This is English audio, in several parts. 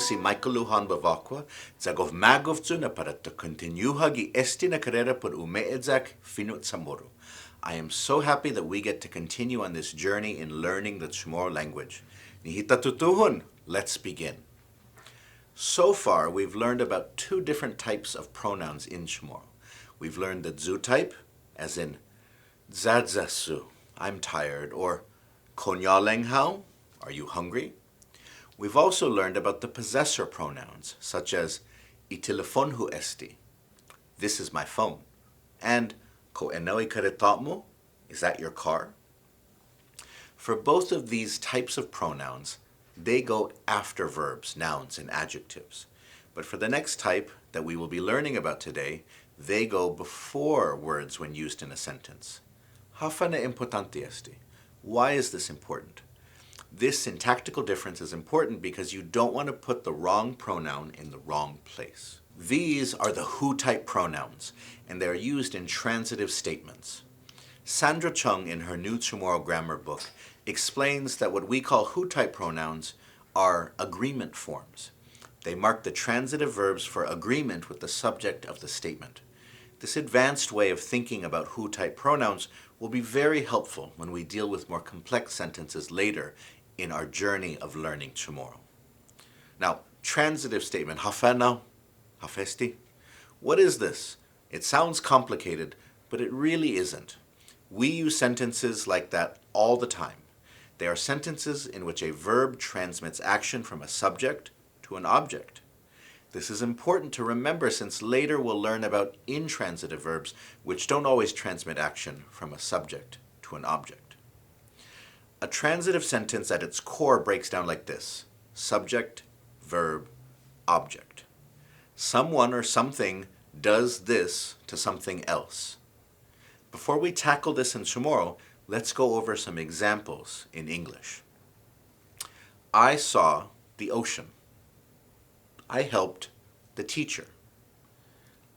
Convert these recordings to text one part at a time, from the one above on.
si Michaeluhan Bevacqua, zagov magovtsu na para to continuha gi esti na carrera por umeedzak finut CHamoru. I am so happy that we get to continue on this journey in learning the CHamoru language. Nihita tutuhun, let's begin. So far, we've learned about two different types of pronouns in CHamoru. We've learned the zu type, as in zadzasu, I'm tired, or konyalenghao, are you hungry? We've also learned about the possessor pronouns, such as itelefonhu esti, this is my phone, and ko enoi karetatmu, is that your car? For both of these types of pronouns, they go after verbs, nouns, and adjectives. But for the next type that we will be learning about today, they go before words when used in a sentence. Hafana importante esti. Why is this important? This syntactical difference is important because you don't want to put the wrong pronoun in the wrong place. These are the who-type pronouns, and they are used in transitive statements. Sandra Chung, in her new CHamoru grammar book, explains that what we call who-type pronouns are agreement forms. They mark the transitive verbs for agreement with the subject of the statement. This advanced way of thinking about who-type pronouns will be very helpful when we deal with more complex sentences later in our journey of learning CHamoru. Now, transitive statement, hafena, hafesti. What is this? It sounds complicated, but it really isn't. We use sentences like that all the time. They are sentences in which a verb transmits action from a subject to an object. This is important to remember since later we'll learn about intransitive verbs which don't always transmit action from a subject to an object. A transitive sentence at its core breaks down like this: subject, verb, object. Someone or something does this to something else. Before we tackle this in CHamoru, let's go over some examples in English. I saw the ocean. I helped the teacher.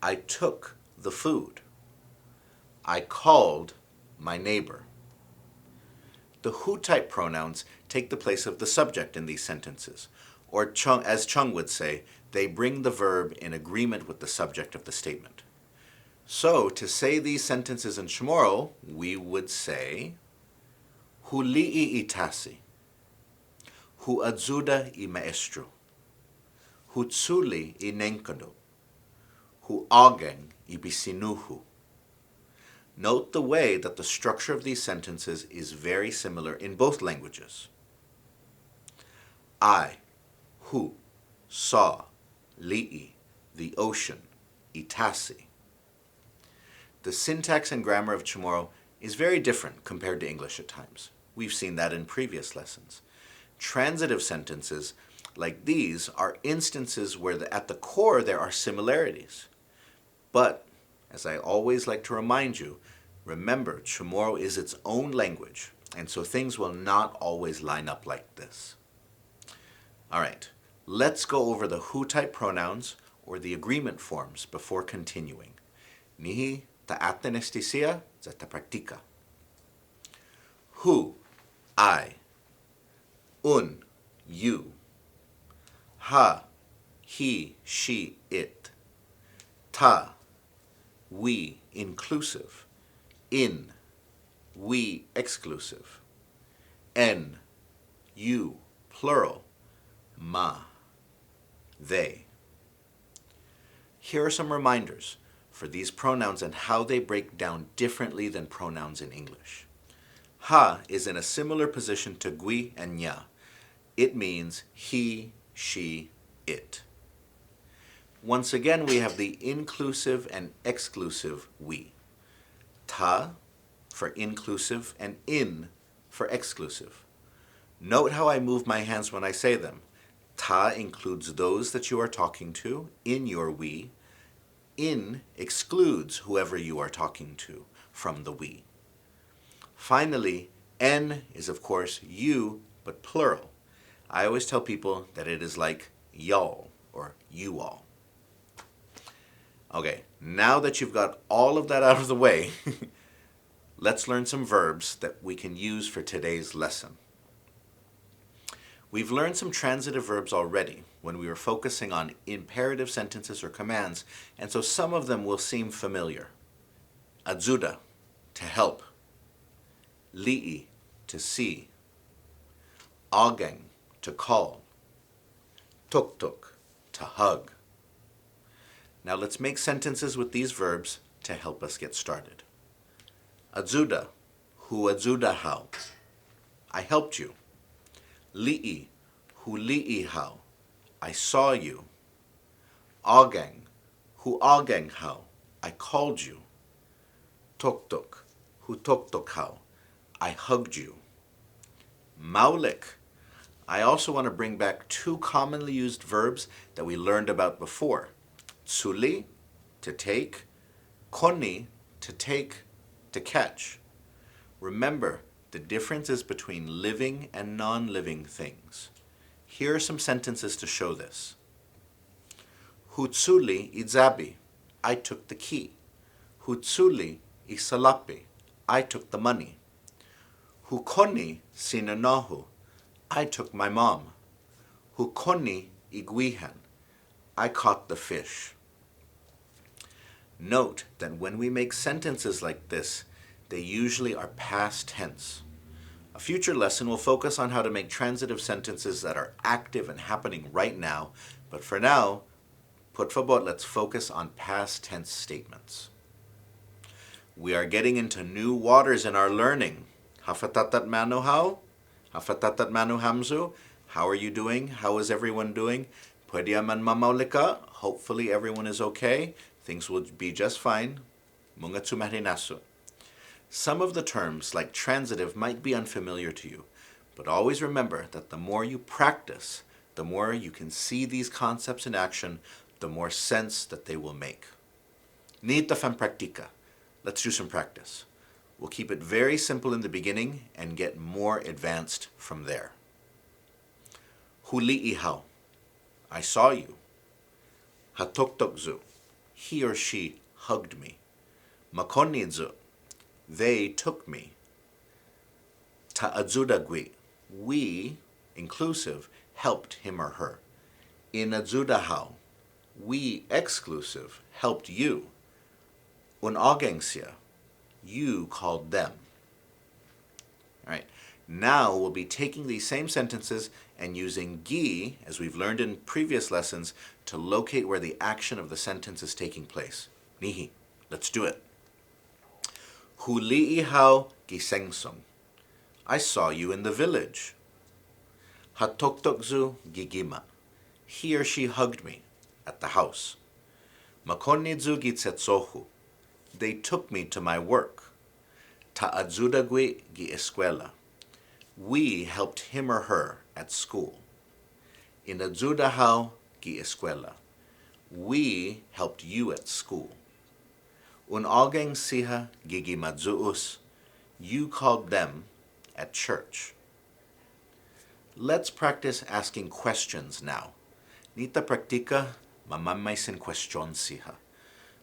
I took the food. I called my neighbor. The who-type pronouns take the place of the subject in these sentences, or as Chung would say, they bring the verb in agreement with the subject of the statement. So, to say these sentences in CHamoru, we would say, Huli'i itasi, hu adzuda I maestro, hu tsuli I nenkano, hu agen I bisinuhu. Note the way that the structure of these sentences is very similar in both languages. I, who, saw, li'i, the ocean, itasi. The syntax and grammar of CHamoru is very different compared to English at times. We've seen that in previous lessons. Transitive sentences like these are instances where at the core there are similarities. But as I always like to remind you, remember, CHamoru is its own language, and so things will not always line up like this. All right, let's go over the who-type pronouns, or the agreement forms, before continuing. Nihi ta'aten estisia zata practica. Who, I. Un, you. Ha, he, she, it. Ta, we, inclusive. In, we, exclusive. En, you, plural. Ma, they. Here are some reminders for these pronouns and how they break down differently than pronouns in English. Ha is in a similar position to gui and nya. It means he, she, it. Once again, we have the inclusive and exclusive we. Ta for inclusive and in for exclusive. Note how I move my hands when I say them. Ta includes those that you are talking to in your we. In excludes whoever you are talking to from the we. Finally, en is of course you, but plural. I always tell people that it is like y'all or you all. Okay, now that you've got all of that out of the way, let's learn some verbs that we can use for today's lesson. We've learned some transitive verbs already when we were focusing on imperative sentences or commands, and so some of them will seem familiar. Ajuda, to help. Li'i, to see. Ageng, to call. Tuk-tuk, to hug. Now let's make sentences with these verbs to help us get started. Ajuda, hu ajuda how. I helped you. Li'i, hu li'i how. I saw you. Ageng, hu ageng how. I called you. Tuk-tuk, hu tuk-tuk how. I hugged you. Maulik. I also want to bring back two commonly used verbs that we learned about before. Tsuli, to take. Koni, to take, to catch. Remember, the difference is between living and non-living things. Here are some sentences to show this. Hutsuli idzabi, I took the key. Hutsuli isalapi, I took the money. Hukoni sinanahu, I took my mom. Hukoni iguihan, I caught the fish. Note that when we make sentences like this, they usually are past tense. A future lesson will focus on how to make transitive sentences that are active and happening right now, but for now, por favor, let's focus on past tense statements. We are getting into new waters in our learning. Hafatatat manu how? Hafatatat manu hamzu? How are you doing? How is everyone doing? Pwede man mamaulika? Hopefully everyone is okay. Things will be just fine. Mga tumarinasu. Some of the terms, like transitive, might be unfamiliar to you, but always remember that the more you practice, the more you can see these concepts in action, the more sense that they will make. Nita fan practica. Let's do some practice. We'll keep it very simple in the beginning and get more advanced from there. Huli'i how. I saw you. Hatoktukzu. He or she hugged me. Makonidzu. They took me. Ta'adzudagwi. We, inclusive, helped him or her. Inadzudahao. We, exclusive, helped you. Unagengsia. You called them. All right. Now we'll be taking these same sentences and using gi, as we've learned in previous lessons, to locate where the action of the sentence is taking place. Nihi. Let's do it. Huli'i hao gisengsong. I saw you in the village. Hatoktokzu gigima. He or she hugged me at the house. Makonidzu gitsetsohu. They took me to my work. Ta'adzudagwi gi escuela. We helped him or her at school. Inadzudahao gi escuela. We helped you at school. Unageng siha gigimadzuus. You called them at church. Let's practice asking questions now. Nita practica mamamaisin question siha.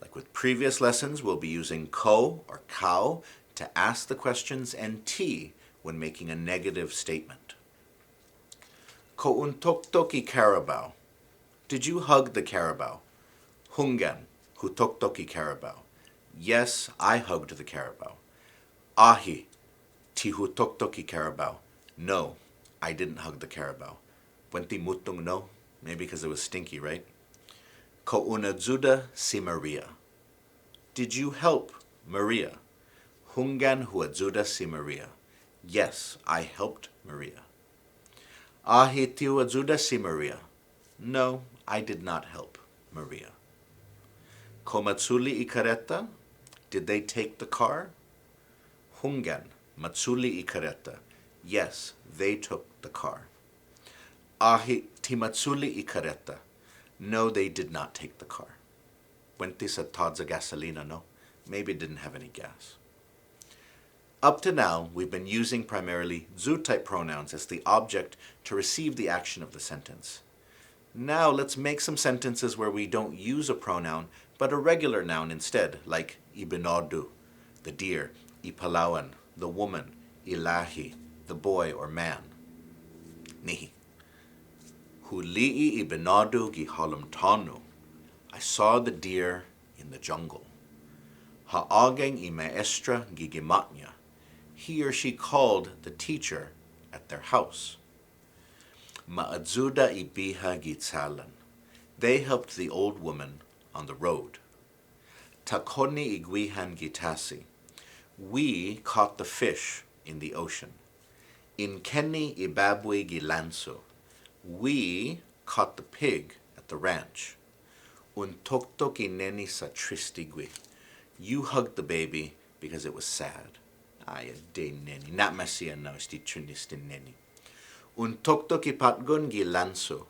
Like with previous lessons, we'll be using ko or cow to ask the questions and ti when making a negative statement. Ko un toktoki carabao. Did you hug the carabao? Hungan, hu toktoki carabao. Yes, I hugged the carabao. Ahi, ti hu toktoki carabao. No, I didn't hug the carabao. Puenti mutung no? Maybe because it was stinky, right? Ko unadzuda si Maria. Did you help Maria? Hungan huadzuda si Maria. Yes, I helped Maria. Ahi tiu adzuda si Maria. No, I did not help Maria. Ko matsuli I kareta? Did they take the car? Hungan, matsuli I kareta. Yes, they took the car. Ahi ti matsuli I kareta. No, they did not take the car. Puenti sa tadza gasolina, no? Maybe it didn't have any gas. Up to now, we've been using primarily zu-type pronouns as the object to receive the action of the sentence. Now let's make some sentences where we don't use a pronoun, but a regular noun instead, like ibinodu, the deer, ipalawan, the woman, ilahi, the boy or man. Nihi. Huli'i I benadu gi halum tanu. I saw the deer in the jungle. Ha'ageng I maestra gi gimatnya. He or she called the teacher at their house. Ma'adzuda I biha gi tsalan. They helped the old woman on the road. Takoni I gwihan gitasi. We caught the fish in the ocean. Inkeni I babwi gilanso. We caught the pig at the ranch. Untoktok I neni sa tristigwi. You hugged the baby because it was sad. Ay, de neni. Not masia no, sti chunistin neni. Untoktok I patgon gilanso.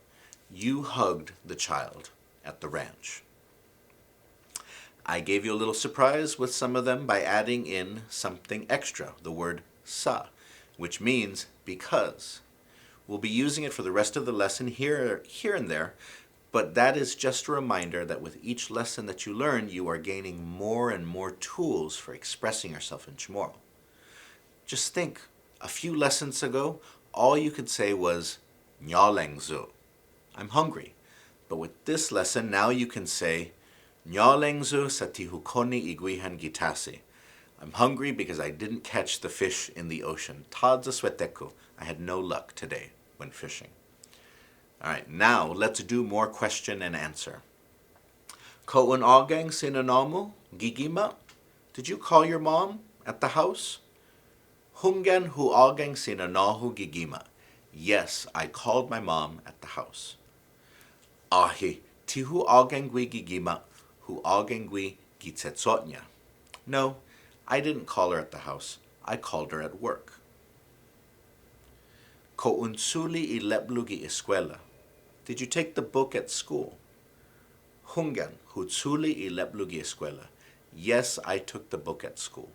You hugged the child at the ranch. I gave you a little surprise with some of them by adding in something extra, the word sa, which means because. We'll be using it for the rest of the lesson here and there, but that is just a reminder that with each lesson that you learn, you are gaining more and more tools for expressing yourself in Chamorro. Just think, a few lessons ago, all you could say was Nyalengzu. I'm hungry. But with this lesson, now you can say Nyalengzu sa tihukoni igwihan gitasi. I'm hungry because I didn't catch the fish in the ocean. Tadza sweteku. I had no luck today when fishing. All right, now let's do more question and answer. Ko'un ageng sinanamu gigima? Did you call your mom at the house? Hungan hu ageng sinanahu gigima. Yes, I called my mom at the house. Ahi, tihu agengwi gigima, hu agengwi gitsetsotnya. No, I didn't call her at the house. I called her at work. Ko unsuli I leplugi escuela. Did you take the book at school? Hungan, hutsuli I leplugi escuela. Yes, I took the book at school.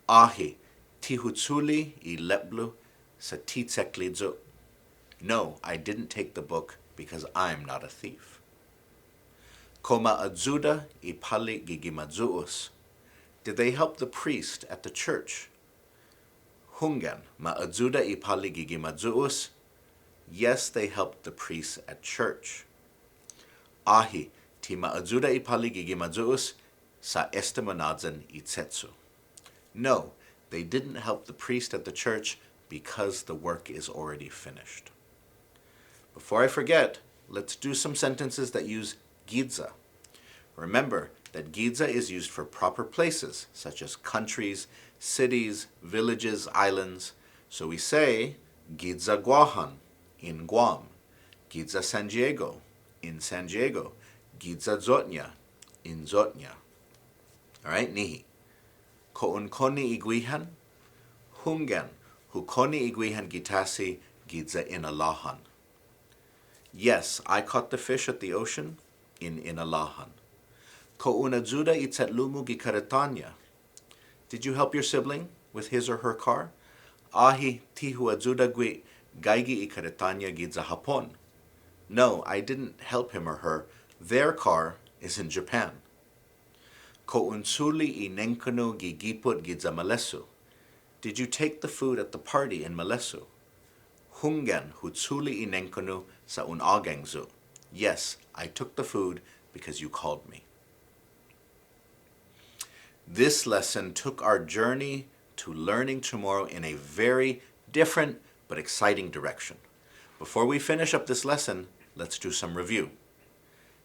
Ahi, tihutsuli I leplu sa titseklidzo. No, I didn't take the book because I'm not a thief. Koma adzuda I pali gigimadzuus. Did they help the priest at the church? Hungan, ma'adzuda I pali gigimadzuus. Yes, they helped the priest at church. Ahi, ti ma'adzuda I pali gigimadzuus sa estemanadzan itsetsu. No, they didn't help the priest at the church because the work is already finished. Before I forget, let's do some sentences that use gidza. Remember that gidza is used for proper places, such as countries, cities, villages, islands. So we say, Gidza Guahan, in Guam. Gidza San Diego, in San Diego. Gidza Zotnya, in Zotnya. All right, nihi. Ko'un koni iguihan, hungan, hukoni iguihan gitasi, gidza inalahan. Yes, I caught the fish at the ocean in Inalahan. Ko'unadzuda itzatlumu gikaretanya. Did you help your sibling with his or her car? Ahi tihuadzuda gui gaigi ikaretanya gidza Hapon. No, I didn't help him or her. Their car is in Japan. Ko'unsuli I nenkanu gigiput gidza Malesu. Did you take the food at the party in Malesu? Hungan hutsuli I nenkanu sa unagengzu. Yes, I took the food because you called me. This lesson took our journey to learning Chamorro in a very different but exciting direction. Before we finish up this lesson, let's do some review.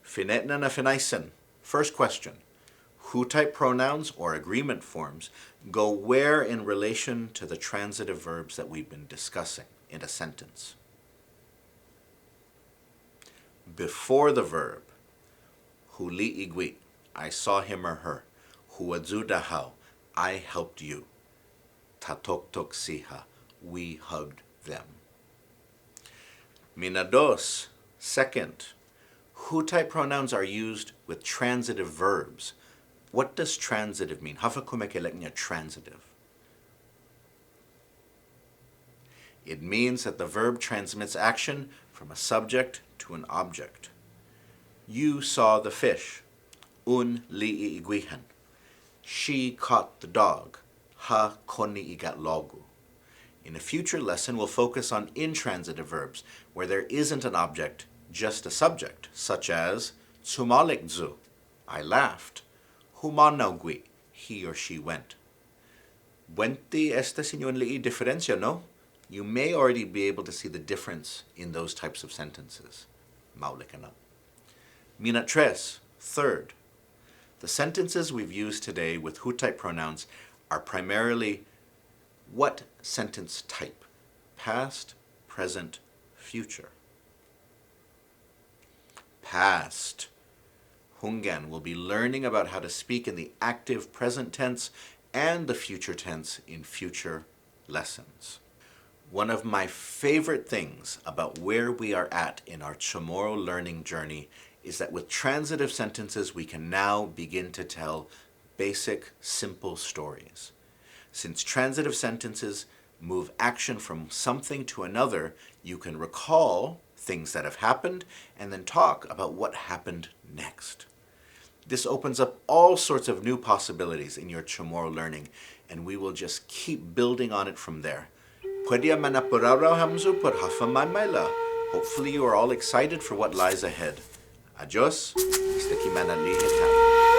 Finetna na finaisen. First question. Who-type pronouns or agreement forms go where in relation to the transitive verbs that we've been discussing in a sentence? Before the verb. Huli igwi. I saw him or her. Huadzuda how. I helped you. Tatoktok siha. We hugged them. Minados. Second. Who-type pronouns are used with transitive verbs. What does transitive mean? Hafakumekeleknya transitive. It means that the verb transmits action from a subject to an object. You saw the fish. Un li'i iguihan. She caught the dog. Ha koni igat logu. In a future lesson, we'll focus on intransitive verbs, where there isn't an object, just a subject, such as sumalikzu, I laughed. Humanawgui, he or she went. Buenti esta señuenli diferencia, no? You may already be able to see the difference in those types of sentences. Maulika na. Mina tres, third. The sentences we've used today with who-type pronouns are primarily what sentence type? Past, present, future. Past. Hungan will be learning about how to speak in the active present tense and the future tense in future lessons. One of my favorite things about where we are at in our CHamoru learning journey is that with transitive sentences we can now begin to tell basic, simple stories. Since transitive sentences move action from something to another, you can recall things that have happened and then talk about what happened next. This opens up all sorts of new possibilities in your CHamoru learning, and we will just keep building on it from there. Hopefully you are all excited for what lies ahead. Adios, hasta que manalihitan.